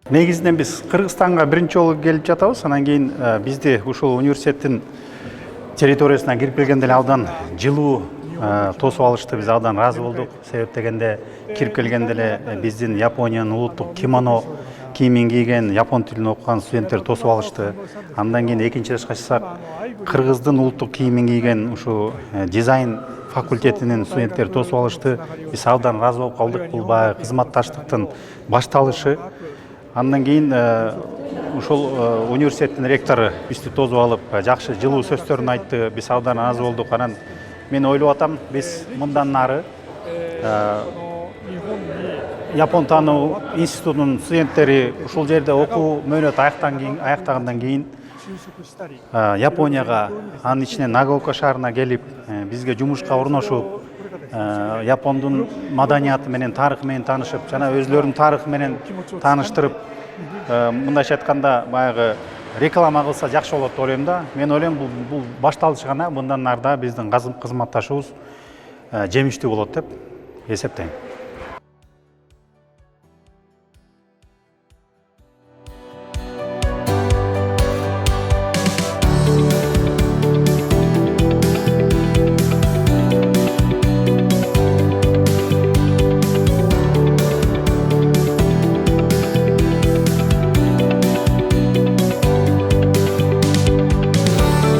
Негизинен биз Кыргызстанга биринчи жолу келип жатабыз. Анан кийин бизди ушул университеттин территориясына кирип келгенде эле абдан жылуу тосуп алышты. Биз абдан ыраазы болдук. Себеп дегенде кирип келгенде эле биздин Япониянын улуттук кимоно кийимин кийген, япон тилин окуган студенттер тосуп алышты. Андан кийин экинчи жашка чыксак, Кыргыздын улуттук кийимин кийген ушу дизайн факультетинин студенттери тосуп алышты. Биз абдан ыраазы болуп калдык. Бул баягы кызматташтыктын башталышы. Андан кийин ушул университеттин ректору бизди тосуп алып, жакшы жылуу сөздөрүн айтты. Биз абдан ыраазы болдук. Анан мен ойлоп атам, биз мындан нары Япон таануу институтунун студенттери ушул жерде окуу мөөнөт аяктагандан кийин Японияга, анын ичинен Нагаока шаарына келип, бизге жумушка орношуп, Япондун маданияты менен, тарыхы менен таанышып, жана өзүлөрүнүн тарыхы менен тааныштырып, мындайча айтканда баягы реклама кылса жакшы болот деп ойлойм да. Мен ойлойм, бул башталыш гана, мындан нарда биздин кызматташыбыз жемиштүү болот деп эсептейм.